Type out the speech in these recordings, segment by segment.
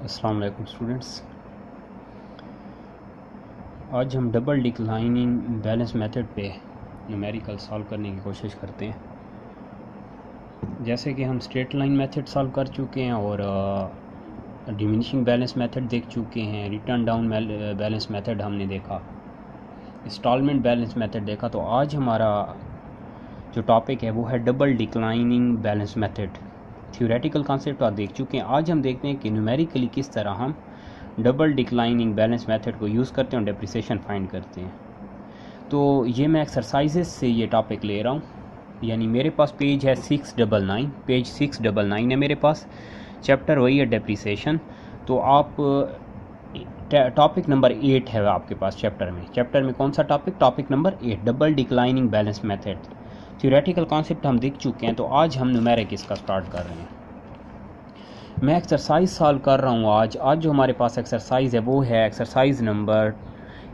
अस्सलाम वालेकुम स्टूडेंट्स। आज हम डबल डिक्लाइनिंग बैलेंस मेथड पे न्यूमेरिकल सॉल्व करने की कोशिश करते हैं। जैसे कि हम स्ट्रेट लाइन मेथड सॉल्व कर चुके हैं और डिमिनिशिंग बैलेंस मेथड देख चुके हैं, रिटर्न डाउन बैलेंस मेथड हमने देखा, इंस्टॉलमेंट बैलेंस मेथड देखा। तो आज हमारा जो टॉपिक है वो है double declining balance method. Theoretical concept आप देख चुके हैं। आज हम देखते हैं कि न्यूमेरिकली किस तरह हम डबल डिक्लाइनिंग बैलेंस मेथड को यूज़ करते हैं और डेप्रिसिएशन फाइंड करते हैं। तो ये मैं एक्सरसाइजेस से ये टॉपिक ले रहा हूँ, यानी मेरे पास पेज है 699, पेज 699 है मेरे पास। चैप्टर वही है डेप्रिसिएशन। तो आप टॉपिक नंबर 8 है आपके पास चैप्टर में कौन सा topic number 8, double declining balance method. Theoretical concept हम देख चुके हैं। तो आज हम न्यूमेरिक इसका स्टार्ट कर रहे हैं। मैं एक्सरसाइज सॉल्व कर रहा हूँ आज जो हमारे पास एक्सरसाइज है वो है एक्सरसाइज नंबर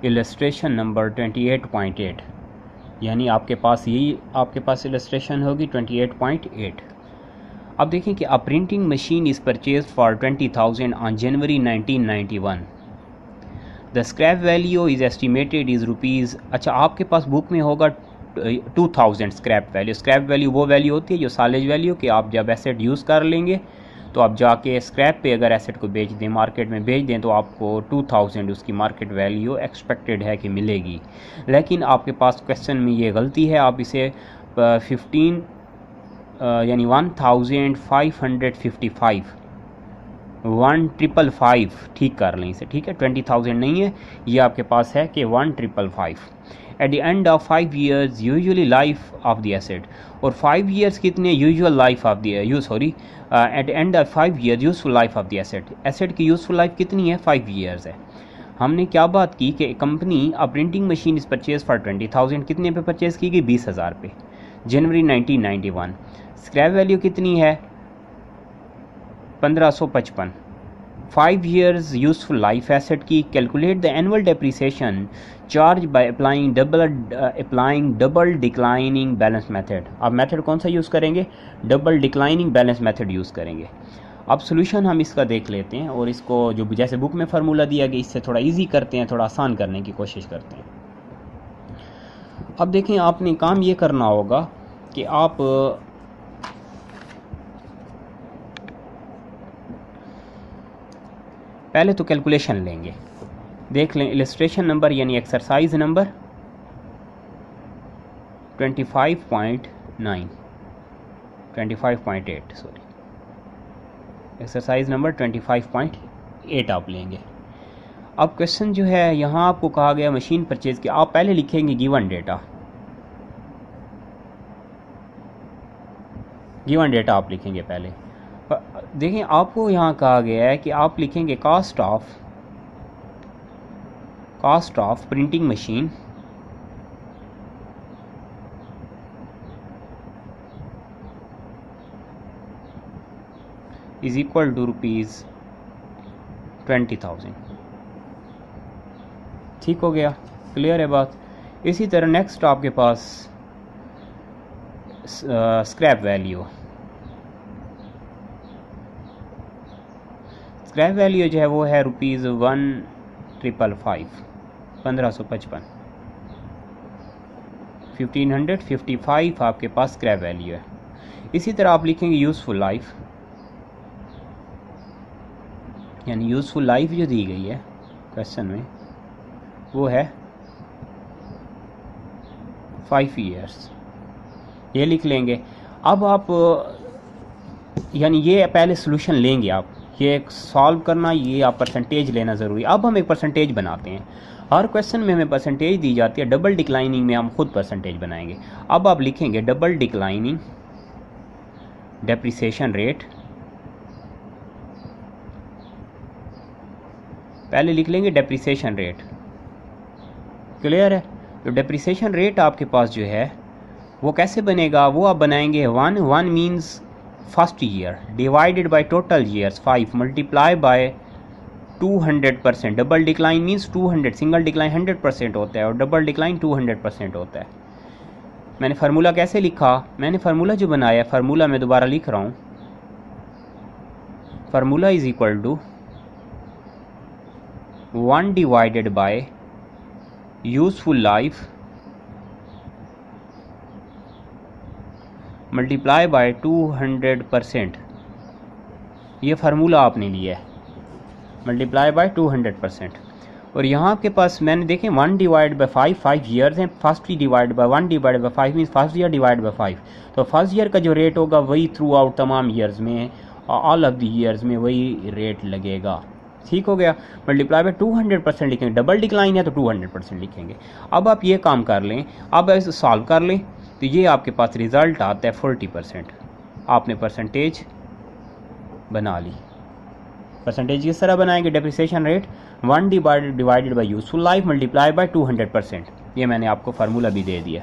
इलस्ट्रेशन नंबर 28.8, यानी आपके पास इलस्ट्रेशन होगी 28.8। अब देखें कि a printing machine is purchase for 20,000 on January 1991। The scrap value is estimated is rupees. अच्छा, आपके पास बुक में होगा 2000 स्क्रैप वैल्यू वो वैल्यू होती है जो सालेज वैल्यू कि आप जब एसेट यूज़ कर लेंगे तो आप जाके स्क्रैप पे अगर एसेट को बेच दें, मार्केट में बेच दें, तो आपको 2000 उसकी मार्केट वैल्यू एक्सपेक्टेड है कि मिलेगी। लेकिन आपके पास क्वेश्चन में ये गलती है, आप इसे 15 यानी 1555 ठीक कर लें इसे, ठीक है। 20,000 नहीं है, ये आपके पास है कि 1555। At the end of 5 years usually life of the asset, और 5 years कितने usual life of the at the end of 5 years useful life of the asset की यूजफुल लाइफ कितनी है, 5 years है। हमने क्या बात की कि कंपनी अ प्रिंटिंग मशीन इस परचेज फॉर 20,000, कितने पे परचेज की गई, 20,000 पे, जनवरी 1991। स्क्रैप वैल्यू कितनी है, 1555। 5 years यूजफुल लाइफ एसेट की। Calculate the annual depreciation charge by applying double declining balance method. अब मेथड कौन सा यूज़ करेंगे, double declining balance method use करेंगे। अब सोल्यूशन हम इसका देख लेते हैं और इसको जो जैसे बुक में फार्मूला दिया गया इससे थोड़ा इजी करते हैं, थोड़ा आसान करने की कोशिश करते हैं। अब देखें, आपने काम ये करना होगा कि आप पहले तो कैलकुलेशन लेंगे, देख लें इलस्ट्रेशन नंबर यानी exercise number 25.8 sorry, exercise number 25.8 आप लेंगे। अब क्वेश्चन जो है यहाँ आपको कहा गया मशीन परचेज की, आप पहले लिखेंगे गिवन डेटा आप लिखेंगे पहले। देखें, आपको यहाँ कहा गया है कि आप लिखेंगे cost of printing machine is equal to rupees 20,000। ठीक हो गया, क्लियर है बात। इसी तरह नेक्स्ट आपके पास स्क्रैप वैल्यू जो है वो है रुपीज़ 1555 1555 आपके पास स्क्रैप वैल्यू है। इसी तरह आप लिखेंगे यूज़फुल लाइफ, यानी यूज़फुल लाइफ जो दी गई है क्वेश्चन में वो है 5 years, ये लिख लेंगे। अब आप यानी ये पहले सोल्यूशन लेंगे, आप ये सॉल्व करना, ये आप परसेंटेज लेना ज़रूरी। अब हम एक परसेंटेज बनाते हैं, हर क्वेश्चन में हमें परसेंटेज दी जाती है, डबल डिक्लाइनिंग में हम खुद परसेंटेज बनाएंगे। अब आप लिखेंगे डबल डिक्लाइनिंग डेप्रिसिएशन रेट, पहले लिख लेंगे डेप्रिसिएशन रेट, क्लियर है। तो डेप्रिसिएशन रेट आपके पास जो है वो कैसे बनेगा, वो आप बनाएंगे 1 means first year divided by total years 5 multiply by 200%। Double decline means 200, single decline 100% होता है और डबल डिक्लाइन 200% होता है। मैंने फार्मूला कैसे लिखा, मैंने फार्मूला जो बनाया, फार्मूला मैं दोबारा लिख रहा हूँ, formula is equal to 1 divided by useful life multiply by 200%। ये फार्मूला आपने लिया है, मल्टीप्लाई बाय 200%। और यहाँ आपके पास मैंने देखें 1 डिवाइड बाई 5 ईयर्स हैं, first divide by 1 divide by 5 means first year divide by 5। तो फर्स्ट ईयर का जो रेट होगा वही थ्रू आउट तमाम ईयर्स में, ऑल ऑफ द ईयर्स में वही रेट लगेगा। ठीक हो गया। मल्टीप्लाई बाय 200% लिखेंगे, डबल डिक्लाइन है तो 200% लिखेंगे। अब आप ये काम कर लें, अब इसे सॉल्व कर लें तो ये आपके पास रिज़ल्ट आता है 40%। आपने परसेंटेज बना ली। परसेंटेज किस तरह बनाएंगे? Depreciation rate 1 divided by useful life multiply by 200%। ये मैंने आपको फार्मूला भी दे दिया।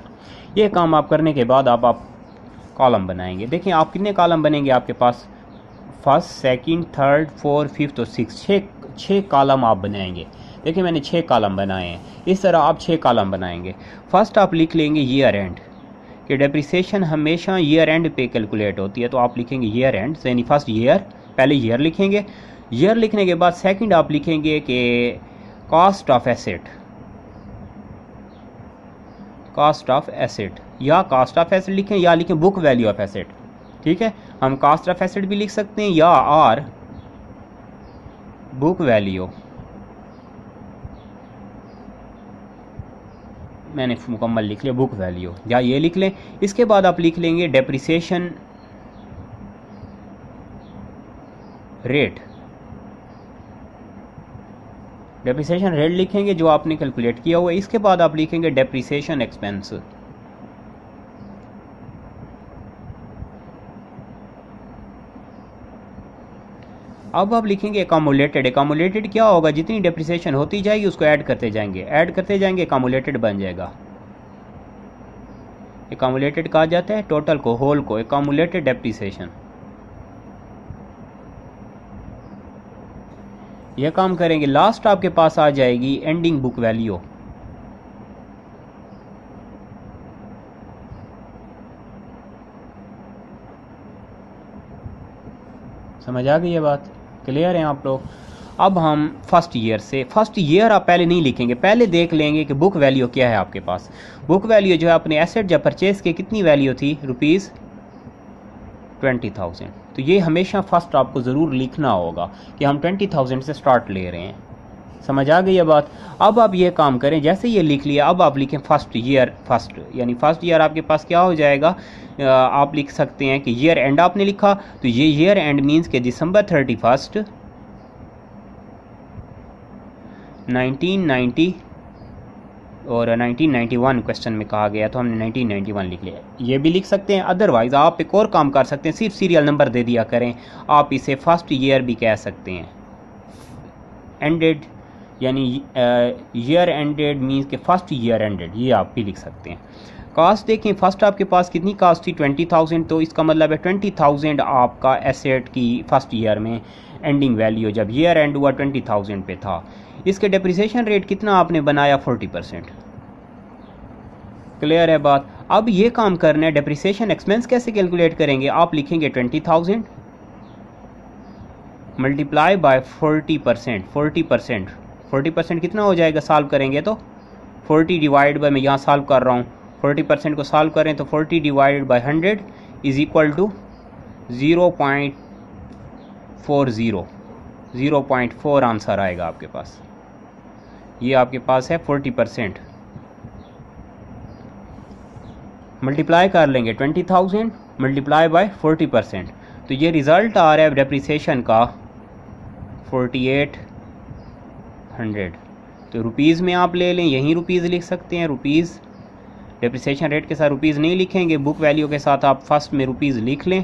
ये काम आप करने के बाद आप कॉलम बनाएंगे। देखिए आप कितने कॉलम बनेंगे आपके पास? First, second, third, fourth, fifth और सिक्स, छः कॉलम आप बनाएंगे। देखिए मैंने 6 कॉलम बनाए हैं। इस तरह आप 6 कॉलम बनाएंगे। फर्स्ट आप लिख लेंगे ईयर एंड, कि डेप्रिसिएशन हमेशा ईयर एंड पे कैलकुलेट होती है, तो आप लिखेंगे ईयर एंड, यानी फर्स्ट ईयर, पहले ईयर लिखेंगे। ईयर लिखने के बाद सेकंड आप लिखेंगे कि cost of asset, cost of asset, या कॉस्ट ऑफ एसेट लिखें या लिखें बुक वैल्यू ऑफ एसेट। ठीक है, हम कॉस्ट ऑफ एसेट भी लिख सकते हैं या और बुक वैल्यू। मैंने मुकम्मल लिख लिया बुक वैल्यू, या ये लिख लें। इसके बाद आप लिख लेंगे डेप्रिसिएशन रेट, डेप्रिसिएशन रेट लिखेंगे जो आपने कैलकुलेट किया हुआ है। इसके बाद आप लिखेंगे डेप्रिसिएशन एक्सपेंस। अब आप लिखेंगे अकामुलेटेड। अकामुलेटेड क्या होगा? जितनी डेप्रिसिएशन होती जाएगी उसको ऐड करते जाएंगे, ऐड करते जाएंगे, अकामुलेटेड बन जाएगा। अकामुलेटेड कहा जाता है टोटल को, होल को, अकामुलेटेड डेप्रिसिएशन। यह काम करेंगे। लास्ट आपके पास आ जाएगी एंडिंग बुक वैल्यू। समझ आ गई ये बात? क्लियर है आप लोग? अब हम फर्स्ट ईयर से, फर्स्ट ईयर आप पहले नहीं लिखेंगे, पहले देख लेंगे कि बुक वैल्यू क्या है आपके पास। बुक वैल्यू जो है अपने एसेट जब परचेज के कितनी वैल्यू थी? ₹20,000। तो ये हमेशा फर्स्ट आपको ज़रूर लिखना होगा कि हम 20,000 से स्टार्ट ले रहे हैं। समझ आ गई ये बात? अब आप ये काम करें, जैसे ये लिख लिया अब आप लिखें फर्स्ट ईयर। फर्स्ट यानी फर्स्ट ईयर आपके पास क्या हो जाएगा? आप लिख सकते हैं कि ईयर एंड आपने लिखा, तो ये ईयर एंड मीन्स के December 31, 1990 और 1991 क्वेश्चन में कहा गया, तो हमने 1991 लिख लिया। ये भी लिख सकते हैं। अदरवाइज़ आप एक और काम कर सकते हैं, सिर्फ सीरियल नंबर दे दिया करें। आप इसे फर्स्ट ईयर भी कह सकते हैं। एंडेड यानी ईयर एंडेड मीन्स के फर्स्ट ईयर एंडेड, ये आप भी लिख सकते हैं। कास्ट देखें, फर्स्ट आपके पास कितनी कास्ट थी? 20,000। तो इसका मतलब है 20,000 आपका एसेट की फर्स्ट ईयर में एंडिंग वैल्यू जब ईयर एंड हुआ 20,000 पे था। इसके डेप्रिसिएशन रेट कितना आपने बनाया? 40%। क्लियर है बात? अब ये काम करना है। डेप्रिसिएशन एक्सपेंस कैसे कैलकुलेट करेंगे? आप लिखेंगे 20,000 मल्टीप्लाई बाय 40%। 40% कितना हो जाएगा सॉल्व करेंगे तो? 40 डिवाइड बाय, मैं यहाँ सॉल्व कर रहा हूँ, 40% को सॉल्व करें तो 40 divided by 100 is equal to 0.40। 0.4 answer आएगा आपके पास। ये आपके पास है 40%। मल्टीप्लाई कर लेंगे 20,000 मल्टीप्लाई बाय 40%, तो ये रिज़ल्ट आ रहा है डेप्रिसिएशन का 4800। तो रुपीज़ में आप ले लें, यहीं रुपीज़ लिख सकते हैं। रुपीज़ डेप्रिसिएशन रेट के साथ रुपीज़ नहीं लिखेंगे, बुक वैल्यू के साथ आप फर्स्ट में रुपीज़ लिख लें।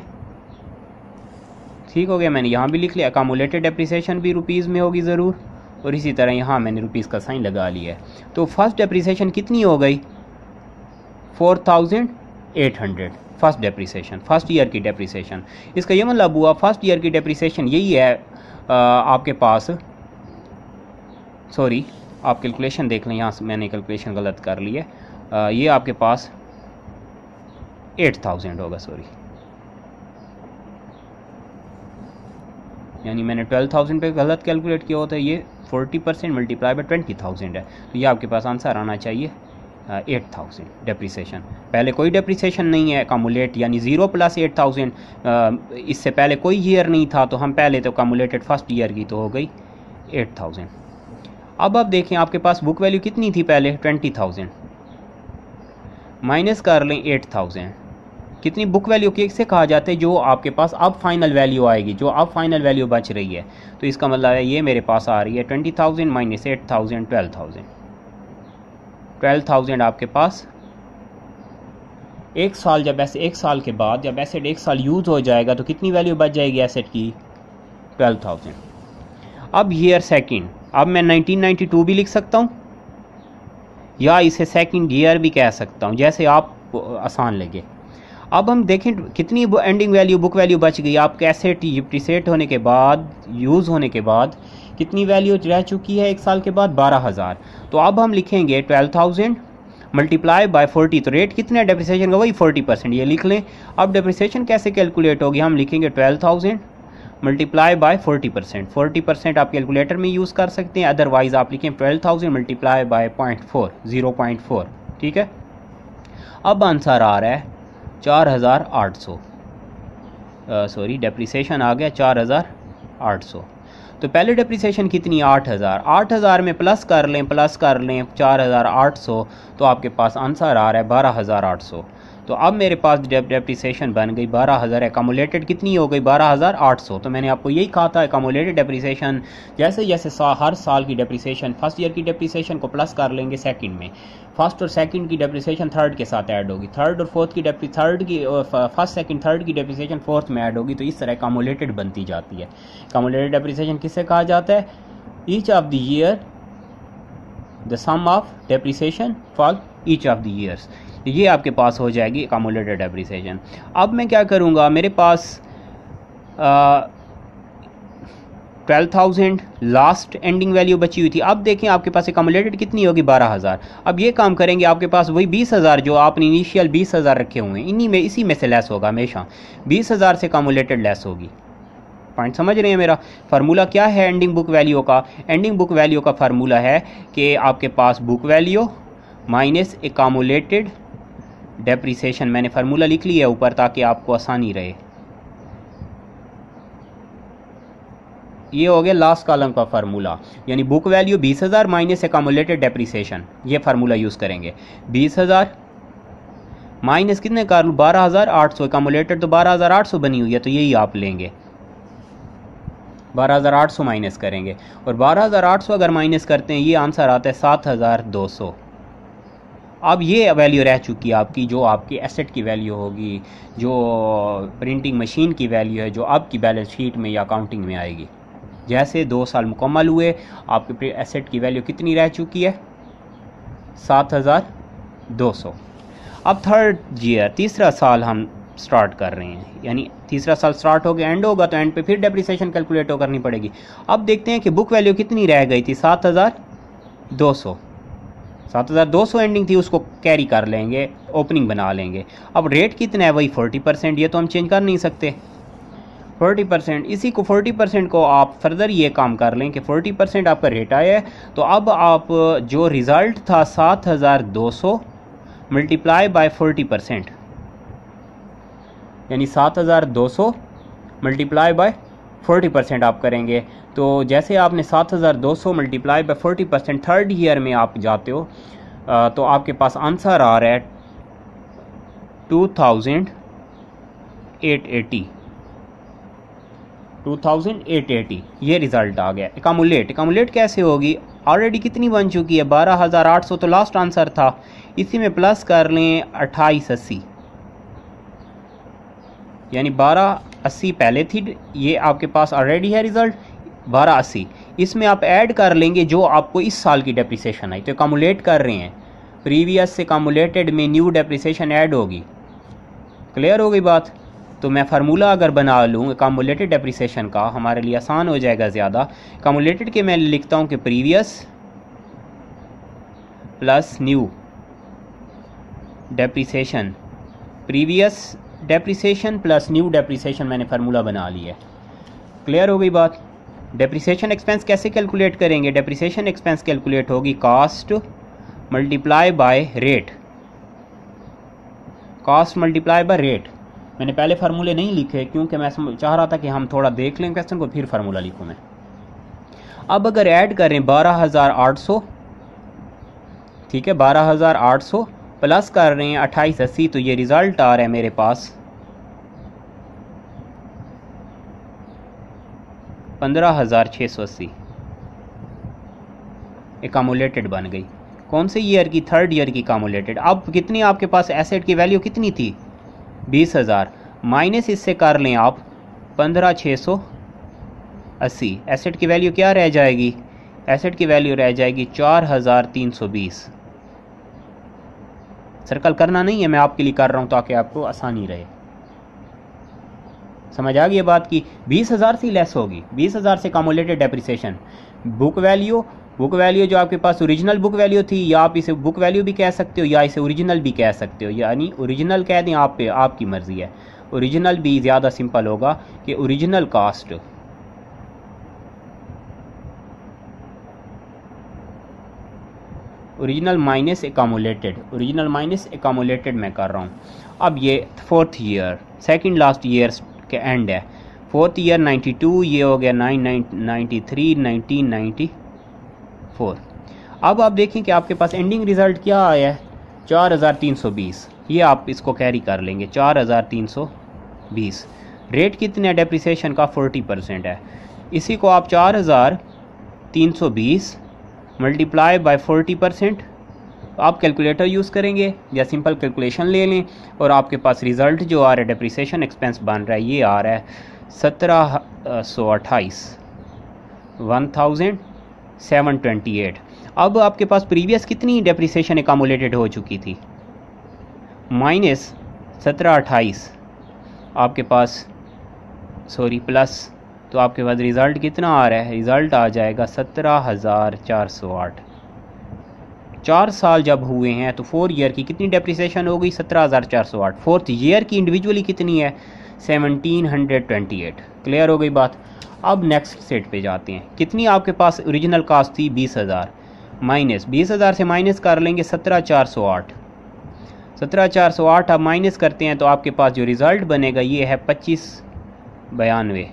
ठीक हो गया, मैंने यहाँ भी लिख लिया। अकामुलेटेड डेप्रिसिएशन भी रुपीज़ में होगी ज़रूर, और इसी तरह यहाँ मैंने रुपीज़ का साइन लगा लिया है। तो फर्स्ट डेप्रिसिएशन कितनी हो गई? 4,800 फर्स्ट डेप्रिसिएशन, फर्स्ट ईयर की डेप्रिसिएशन। इसका ये मतलब हुआ फर्स्ट ईयर की डेप्रिसिएशन यही है आपके पास। सॉरी, आप कैलकुलेशन देख लें, यहाँ से मैंने कैलकुलेशन गलत कर ली है। ये आपके पास 8,000 होगा। सॉरी, यानी मैंने 12,000 पे गलत कैलकुलेट किया होता है, ये 40% मल्टीप्लाई बाय 20,000 है, तो ये आपके पास आंसर आना चाहिए 8,000 डेप्रिसिएशन। पहले कोई डेप्रिसिएशन नहीं है, कमुलेट यानी 0 + 8,000, इससे पहले कोई ईयर नहीं था, तो हम पहले तो कमुलेटेड फर्स्ट ईयर की तो हो गई 8,000। अब आप देखें आपके पास बुक वैल्यू कितनी थी पहले, 20,000, माइनस कर लें 8,000, कितनी बुक वैल्यू किसे कहा जाता है, जो आपके पास अब फाइनल वैल्यू आएगी, जो अब फाइनल वैल्यू बच रही है। तो इसका मतलब है ये मेरे पास आ रही है 20,000 माइनस 8,000, 12,000। 12,000 आपके पास एक साल, जब ऐसे एक साल के बाद जब एसेट एक साल यूज़ हो जाएगा तो कितनी वैल्यू बच जाएगी एसेट की, 12,000। अब ईयर सेकंड, अब मैं 1992 भी लिख सकता हूँ या इसे सेकंड ईयर भी कह सकता हूँ, जैसे आप आसान लगे। अब हम देखें कितनी एंडिंग वैल्यू बुक वैल्यू बच गई आपके एसेट डिप्रिसिएट होने के बाद, यूज़ होने के बाद कितनी वैल्यू रह चुकी है एक साल के बाद, 12,000। तो अब हम लिखेंगे 12,000 मल्टीप्लाई बाय 40, तो रेट कितना है डेप्रिसिएशन का, वही 40%, ये लिख लें। अब डेप्रिसिएशन कैसे कैलकुलेट होगी, हम लिखेंगे 12,000 मल्टीप्लाई बाय 40%। 40% आप कैलकुलेटर में यूज़ कर सकते हैं, अदरवाइज आप लिखें 12,000 मल्टीप्लाई बाय 0.4, ठीक है। अब आंसर आ रहा है 4,800, सॉरी डेप्रिसिएशन आ गया 4,800। तो पहले डेप्रिसिएशन कितनी, 8,000, 8,000 में प्लस कर लें 4,800, तो आपके पास आंसर आ रहा है 12,800। तो अब मेरे पास डेप्रिसिएशन बन गई 12,000, एकमुलेटेड कितनी हो गई, 12,800। तो मैंने आपको यही कहा था एकमुलेटेड डेप्रिसिएशन जैसे जैसे हर साल की डेप्रिसिएशन फर्स्ट ईयर की डेप्रिसिएशन को प्लस कर लेंगे सेकंड में, फर्स्ट और सेकंड की डेप्रिसिएशन थर्ड के साथ ऐड होगी, थर्ड और फोर्थ की फर्स्ट सेकंड थर्ड की डेप्रिसिएशन फोर्थ में ऐड होगी, तो इस तरह एकमुलेटेड बनती जाती है। एकमुलेटेड डेप्रिसिएशन किससे कहा जाता है, each of the year the sum of depreciation for each of the years. ये आपके पास हो जाएगी एकमुलेटेड डेप्रिसिएशन। अब मैं क्या करूँगा, मेरे पास 12,000 लास्ट एंडिंग वैल्यू बची हुई थी। अब देखें आपके पास एकमुलेटेड कितनी होगी, 12,000। अब ये काम करेंगे, आपके पास वही 20,000 जो आपने इनिशियल 20,000 रखे हुए हैं, इसी में से लेस होगा, हमेशा 20,000 से एकमुलेटेड लेस होगी। पॉइंट समझ रहे हैं मेरा। फार्मूला क्या है एंडिंग बुक वैल्यू का, एंडिंग बुक वैल्यू का फार्मूला है कि आपके पास बुक वैल्यू माइनस एकमुलेटेड डेप्रिसिएशन। मैंने फार्मूला लिख लिया है ऊपर ताकि आपको आसानी रहे। ये हो गया लास्ट कॉलम का फार्मूला, यानी बुक वैल्यू 20,000 माइनस एकमुलेटेड डेप्रिसिएशन, ये फार्मूला यूज़ करेंगे। 20,000 माइनस कितने कर लूँ, 12,800, एकमुलेटेड तो 12,800 बनी हुई है, तो यही आप लेंगे, 12,800 माइनस करेंगे। और 12,800 अगर माइनस करते हैं ये आंसर आता है 7,200। अब ये वैल्यू रह चुकी है आपकी, जो आपकी एसेट की वैल्यू होगी, जो प्रिंटिंग मशीन की वैल्यू है, जो आपकी बैलेंस शीट में या अकाउंटिंग में आएगी। जैसे 2 साल मुकम्मल हुए, आपके एसेट की वैल्यू कितनी रह चुकी है, 7,200। अब थर्ड ईयर, तीसरा साल हम स्टार्ट कर रहे हैं, यानी तीसरा साल स्टार्ट हो गया, एंड होगा, तो एंड पे फिर डेप्रिसिएशन कैलकुलेट करनी पड़ेगी। अब देखते हैं कि बुक वैल्यू कितनी रह गई थी, 7,200। 7,200 एंडिंग थी, उसको कैरी कर लेंगे, ओपनिंग बना लेंगे। अब रेट कितना है, वही 40%, ये तो हम चेंज कर नहीं सकते, 40%। इसी को 40% को आप फर्दर ये काम कर लें कि 40% आपका रेट आया है, तो अब आप जो रिज़ल्ट था 7,200 मल्टीप्लाई बाय 40%, यानी 7,200 मल्टीप्लाई बाय 40% आप करेंगे। तो जैसे आपने 7,200 मल्टीप्लाई बाय 40% थर्ड ईयर में आप जाते हो, तो आपके पास आंसर आ रहा है 2,880। ये रिज़ल्ट आ गया। एकमुलेट कैसे होगी, ऑलरेडी कितनी बन चुकी है, 12,800 तो लास्ट आंसर था, इसी में प्लस कर लें 2880, यानी 1280 पहले थी, ये आपके पास ऑलरेडी है रिज़ल्ट 1280। इसमें आप ऐड कर लेंगे जो आपको इस साल की डेप्रिसिएशन आई, तो एकमुलेट कर रहे हैं, प्रीवियस से एकमुलेटेड में न्यू डेप्रिसिएशन ऐड होगी। क्लियर हो गई बात। तो मैं फार्मूला अगर बना लूँ एकमुलेटेड डेप्रिसिएशन का, हमारे लिए आसान हो जाएगा ज़्यादा। एकमुलेटेड के मैं लिखता हूँ कि previous plus new depreciation, previous depreciation plus new depreciation, मैंने फार्मूला बना लिया है। क्लियर हो गई बात। डेप्रिसिएशन एक्सपेंस कैसे कैलकुलेट करेंगे? डेप्रिसिएशन एक्सपेंस कैलकुलेट होगी cost multiply by rate, cost multiply by rate. मैंने पहले फार्मूले नहीं लिखे क्योंकि मैं चाह रहा था कि हम थोड़ा देख लें क्वेश्चन को, फिर फार्मूला लिखूँ मैं। अब अगर ऐड करें 12,800, ठीक है, 12,800 प्लस कर रहे हैं 2880, तो ये रिज़ल्ट आ रहा है मेरे पास 15,680 एकामुलेटेड बन गई। कौन से ईयर की? थर्ड ईयर की कामुलेटेड। अब कितनी आपके पास एसेट की वैल्यू कितनी थी? 20,000 माइनस इससे कर लें आप 15,680। एसेट की वैल्यू क्या रह जाएगी? एसेट की वैल्यू रह जाएगी 4,320। सर्कल करना नहीं है, मैं आपके लिए कर रहा हूँ ताकि आपको आसानी रहे। समझ आ गई बात की? 20,000 से लेस होगी, 20,000 से कामुलेटेड डेप्रिसिएशन। बुक वैल्यू जो आपके पास ओरिजिनल बुक वैल्यू थी, या आप इसे बुक वैल्यू भी कह सकते हो या इसे ओरिजिनल भी कह सकते हो, यानी ओरिजिनल कह दें आप पे, आपकी मर्जी है। ओरिजिनल भी ज़्यादा सिंपल होगा कि original cost, original minus accumulated, original minus accumulated मैं कर रहा हूँ। अब ये fourth year, second last year के एंड है। फोर्थ ईयर 92, ये हो गया 1993, 1994। अब आप देखें कि आपके पास एंडिंग रिज़ल्ट क्या आया है? 4,320। ये आप इसको कैरी कर लेंगे, 4,320। रेट कितने है डेप्रिसिएशन का? 40% है। इसी को आप 4,320 मल्टीप्लाई बाय 40%, आप कैलकुलेटर यूज़ करेंगे या सिंपल कैलकुलेशन ले लें, और आपके पास रिज़ल्ट जो आ रहा है डेप्रिसिएशन एक्सपेंस बन रहा है, ये आ रहा है 1728, 1728। अब आपके पास प्रीवियस कितनी डेप्रिसिएशन एकामुलेटेड हो चुकी थी? माइनस 1728 आपके पास, सॉरी प्लस, तो आपके पास रिज़ल्ट कितना आ रहा है? रिज़ल्ट आ जाएगा 17,408। 4 साल जब हुए हैं तो 4 ईयर की कितनी डेप्रिसिएशन हो गई? 17,408। फोर्थ ईयर की इंडिविजुअली कितनी है? 1728। क्लियर हो गई बात। अब नेक्स्ट स्टेट पे जाते हैं। कितनी आपके पास ओरिजिनल कास्ट थी? 20,000 माइनस 20,000 से माइनस कर लेंगे 17,408। 17,408 आप माइनस करते हैं तो आपके पास जो रिज़ल्ट बनेगा ये है 2592,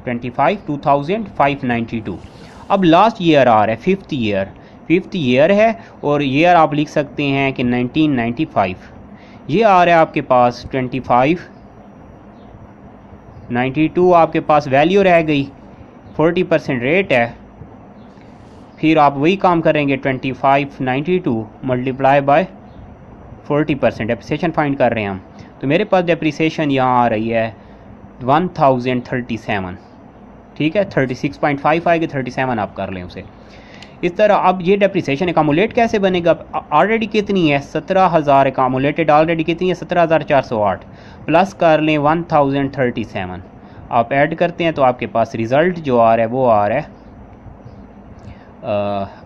25,592। अब लास्ट ईयर आ रहा है, फिफ्थ ईयर है, और ईयर आप लिख सकते हैं कि 1995। ये आ रहा है आपके पास 2592। आपके पास वैल्यू रह गई, 40% रेट है। फिर आप वही काम करेंगे, 2592 मल्टीप्लाई बाय 40%, डेप्रिसिएशन फाइंड कर रहे हैं हम। तो मेरे पास डेप्रिसिएशन यहाँ आ रही है 1037, ठीक है, 36.5 आएगी, 37 आप कर लें उसे। इस तरह अब ये डेप्रिसिएशन एकामुलेट कैसे बनेगा? ऑलरेडी कितनी है? 17,000 एकामुलेटेड ऑलरेडी कितनी है? 17,408 प्लस कर लें 1037, आप ऐड करते हैं तो आपके पास रिज़ल्ट जो आ रहा है वो आ रहा है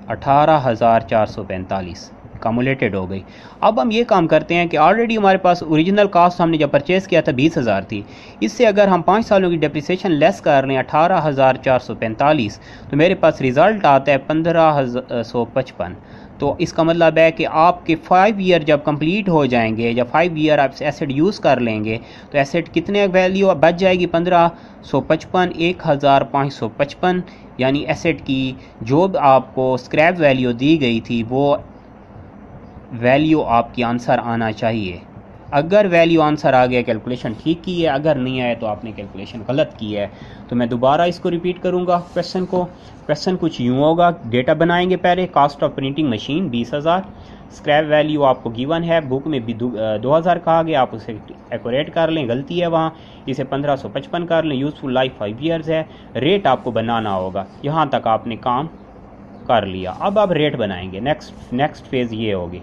18,445 कमुलेटेड हो गई। अब हम ये काम करते हैं कि ऑलरेडी हमारे पास ओरिजिनल कास्ट हमने जब परचेज़ किया था 20,000 थी, इससे अगर हम 5 सालों की डेप्रिसिएशन लेस कर लें 18,445, तो मेरे पास रिज़ल्ट आता है 15,155। तो इसका मतलब है कि आपके 5 ईयर जब कंप्लीट हो जाएंगे, जब 5 ईयर आप एसेट यूज़ कर लेंगे तो एसेट कितने वैल्यू बच जाएगी? 1555, 1555, यानी एसेट की जो आपको स्क्रैप वैल्यू दी गई थी वो वैल्यू आपकी आंसर आना चाहिए। अगर वैल्यू आंसर आ गया, कैलकुलेशन ठीक की है, अगर नहीं आया तो आपने कैलकुलेशन गलत की है। तो मैं दोबारा इसको रिपीट करूंगा क्वेश्चन को। क्वेश्चन कुछ यूँ होगा, डेटा बनाएंगे पहले, cost of printing machine 20,000, scrap value आपको गिवन है, बुक में भी 2,000 कहा गया, आप उसे एक्यूरेट कर लें, गलती है वहाँ, इसे 1555 कर लें, यूज़फुल लाइफ 5 ईयर्स है, रेट आपको बनाना होगा। यहाँ तक आपने काम कर लिया। अब आप रेट बनाएंगे, नेक्स्ट फेज़ ये होगी,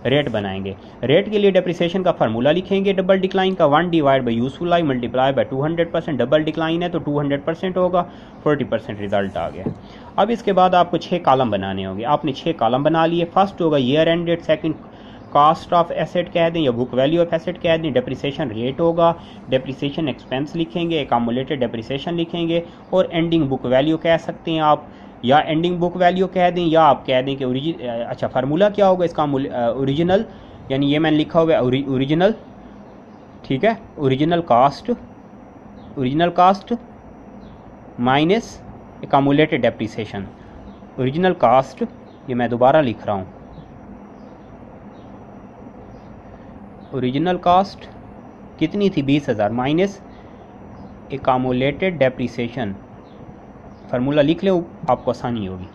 रेट बनाएंगे। रेट के लिए डेप्रिसिएशन का फार्मूला लिखेंगे, डबल डिक्लाइन का, 1 divide by useful life multiply by 200%। Double decline है तो 200% होगा, 40% रिजल्ट आ गया। अब इसके बाद आपको 6 कॉलम बनाने होंगे। आपने 6 कॉलम बना लिए। फर्स्ट होगा year end date, second cost of asset कह दें या बुक वैल्यू ऑफ एसेट कह दें, डेप्रिसिएशन रेट होगा, डेप्रिसिएशन एक्सपेंस लिखेंगे, एकम्युलेटेड डेप्रिसिएशन लिखेंगे, और एंडिंग बुक वैल्यू कह सकते हैं आप, या एंडिंग बुक वैल्यू कह दें, या आप कह दें कि अच्छा फार्मूला क्या होगा इसका, ओरिजिनल, यानी ये मैंने लिखा हुआ है ओरिजिनल, ठीक है, original cost minus accumulated depreciation. Original cost, ये मैं दोबारा लिख रहा हूँ, ओरिजिनल कास्ट कितनी थी 20,000 माइनस एकम्युलेटेड डेप्रिसिएशन। फार्मूला लिख ले, आपको आसानी होगी।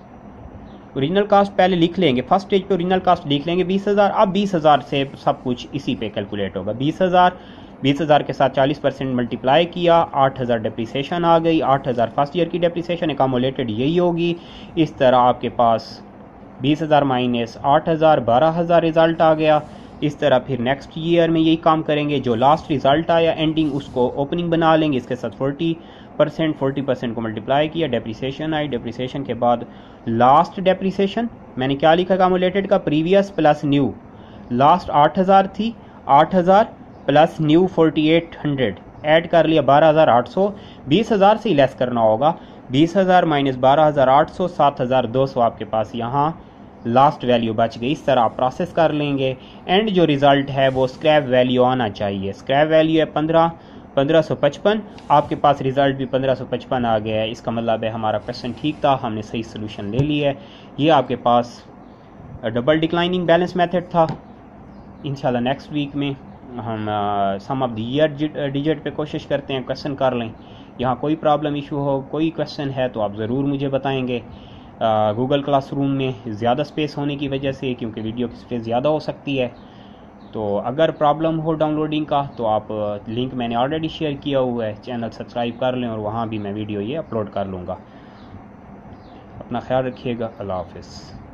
ओरिजिनल कास्ट पहले लिख लेंगे, फर्स्ट स्टेज पे ओरिजिनल कास्ट लिख लेंगे 20,000। अब 20,000 से सब कुछ इसी पे कैलकुलेट होगा। 20,000 के साथ 40% मल्टीप्लाई किया, 8,000 डेप्रिसिएशन आ गई, 8,000 फर्स्ट ईयर की डेप्रिसिएशन, एकम्युलेटेड यही होगी। इस तरह आपके पास 20,000 माइनस 8,000 12,000 रिजल्ट आ गया। इस तरह फिर नेक्स्ट ईयर में यही काम करेंगे, जो लास्ट रिजल्ट आया एंडिंग उसको ओपनिंग बना लेंगे, इसके साथ 40% को मल्टीप्लाई किया, डेप्रिसिएशन आई, डेप्रिसिएशन के बाद लास्ट डेप्रिसिएशन मैंने क्या लिखा एकम्युलेटेड का, प्रीवियस प्लस न्यू। लास्ट 8,000 थी, 8,000 प्लस न्यू 4,800 ऐड कर लिया 12,800। 20,000 से ही लेस करना होगा, 20,000 माइनस 12,800 7,200 आपके पास यहाँ लास्ट वैल्यू बच गई। इस तरह आप प्रोसेस कर लेंगे। एंड जो रिजल्ट है वो स्क्रैप वैल्यू आना चाहिए। स्क्रैप वैल्यू है 1555, आपके पास रिजल्ट भी 1555 आ गया है। इसका मतलब है हमारा क्वेश्चन ठीक था, हमने सही सोल्यूशन ले लिया है। ये आपके पास डबल डिक्लाइनिंग बैलेंस मेथड था। इंशाल्लाह नेक्स्ट वीक में हम सम ऑफ द ईयर डिजिट पे कोशिश करते हैं, क्वेश्चन कर लें। यहाँ कोई प्रॉब्लम इशू हो, कोई क्वेश्चन है तो आप ज़रूर मुझे बताएंगे। गूगल क्लासरूम में ज़्यादा स्पेस होने की वजह से, क्योंकि वीडियो की स्पेस ज़्यादा हो सकती है, तो अगर प्रॉब्लम हो डाउनलोडिंग का तो आप लिंक मैंने ऑलरेडी शेयर किया हुआ है, चैनल सब्सक्राइब कर लें और वहाँ भी मैं वीडियो ये अपलोड कर लूँगा। अपना ख्याल रखिएगा, अल्लाह हाफ़िज़।